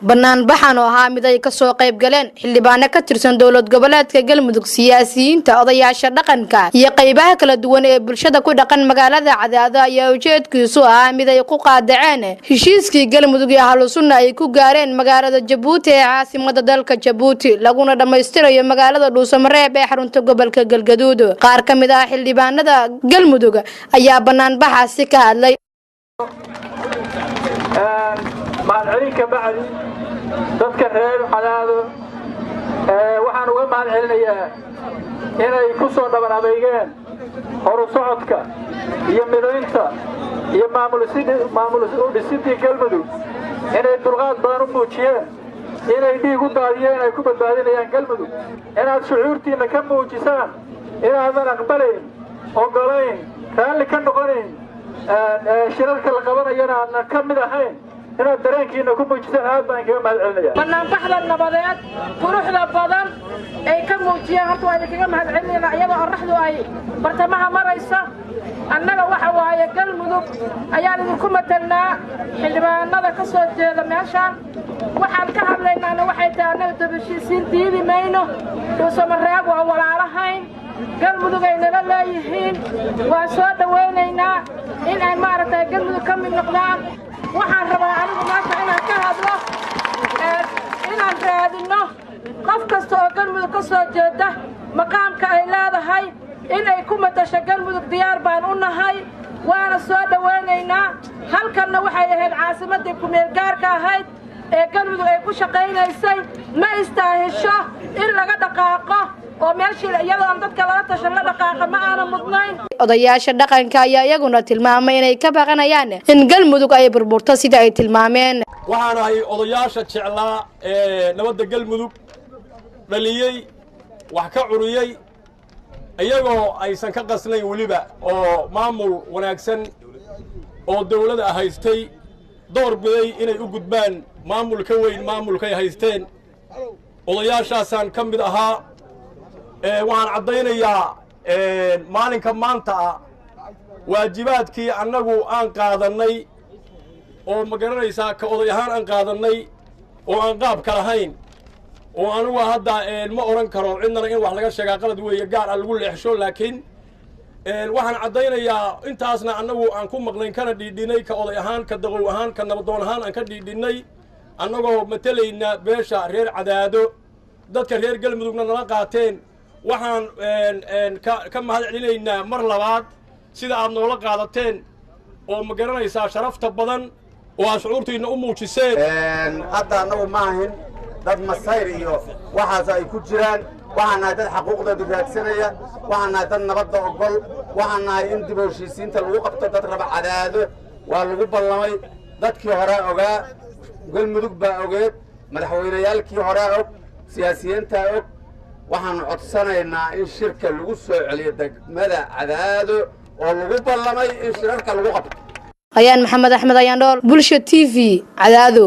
banaan baxan oo ahaa mid ay ka soo qayb galeen xildhibaano ka tirsan dowlad goboleedka Galmudug siyaasiyiinta odayaasha dhaqanka iyo qaybaha kala duwan ee bulshada ku dhaqan magaalada Cadaado ayaa ujeedkiisu ahaa mid ay ku qaadaceen heshiiskii Galmudug iyo Ahlu Sunna ay ku gaareen magaalada Jabuuti ee caasimadda dalka Jabuuti laguna dhameystirayo magaalada Dhuusamareeb ee xarunta gobolka Galgaduud qaar ka mid ah xildhibaanada Galmudug ayaa banaan baxaasi ka hadlay معلنين كبعد تذكر حلالو waxaan uga mahad celinayaa inay ku soo dhabaraadeeyeen horu socodka iyo midaynta iyo maamul dhisidii Galmudug inay dulqaad badan u muujiyeen inay dhiig u daadiyeen ay ku badbaadinayaan Galmudug inaad shucuurtiina ka muujisaan inaadan aqbalayn ogolayn raalli ka noqonayn shirarka la qabanayana aan ka mid ahayn inaad dareenkiina ku muujisaan aad baan kaga mahad celinayaa banaan baxda nabadeed quruxda badan ay ka muujiyeen horta waa kaga mahad celinaynaa iyadoo qorraxdu ay bartamaha maraysa annaga waxa waaye Galmudug ayaan idinku matalnaa xildhibaanada ka soo jeeda meeshaan waxaan ka hadlaynaana waxay tahay annaga dabashiisiin diidi mayno Dhuusamareeb waa walaalahayn Galmudug ay nala leeyihiin waa soo dhaweynaynaa in ay maaragtay Galmudug ka mid noqdaan waxaan rabaa anigu maanta inaan ka hadlo inaan raadino qof kasta oo Galmudug ka soo jeeda maqaamka ay leedahay in ay ku matasho Galmudug diyaar baan u nahay waana soo dhaweynaynaa halkanna waxay ahayd caasimadii ku meel gaarka ahayd ee Galmudug ay ku shaqeynaysay ma istaahisho in laga dhaqaaqo oo meeshii iyadoo dadka laga tashan la dhaqaaqa ma aana mudnayn odayaasha dhaqanka ayaa iyaguna tilmaamay inay ka baqanayaan in Galmudug ay burburto sida ay tilmaameen waxaan ahay odayaasha jeclaa nabadda Galmudug dhaliyay wax ka curiyay iyagoo aysan ka qasnayn waliba oo maamul wanaagsan oo dawladda haystay door biday inay u gudbaan maamul ka weyn maamulkay haysteen odayaashaasaan ka mid ahaa waxaan caddaynayaa maalinka maanta waajibaadkii annagu aan qaadannay oo ma garanaysaa ka oday ahaan aan qaadannay oo aan qaabka lahayn oo anugu hadda ma oran karo cidnana in wax laga sheegaa qalad weeye gaar ah lagu leexsho laakiin waxaan caddaynayaa intaasna annagu aan ku maqnayn kana dhiidhinay ka oday ahaan ka daqow ahaan ka nabadoon ahaan aan ka dhiidhinnay annagoo matalayna beesha reer Cadaado dadka reer Galmudugna nala qaateen waxaan ka mahad celinaynaa mar labaad sida aad noola qaadateen oo ma garanaysaa sharafta badan oo aad shucuurtiina u muujiseen hadda annagu ma ahin dad masayr iyo waxaas ay ku jiraan waxaan nahay dad xaquuqdooda raadsanaya waxaan nahay dad nabadda ogol waxaan nahay in dib u heshiisiinta lagu qabto dad raba Cadaado waa lagu ballamay dadkii hore ogaa Galmudug baa ogeed madaxweynayaalkii hore og siyaasiyiinta og waxaan codsanaynaa in shirka lagu soo celiyo degmada Cadaado oo lagu ballamay in shirarka lagu qabto ayaan Maxamed Axmed ayaan dhool bulsha TV Cadaado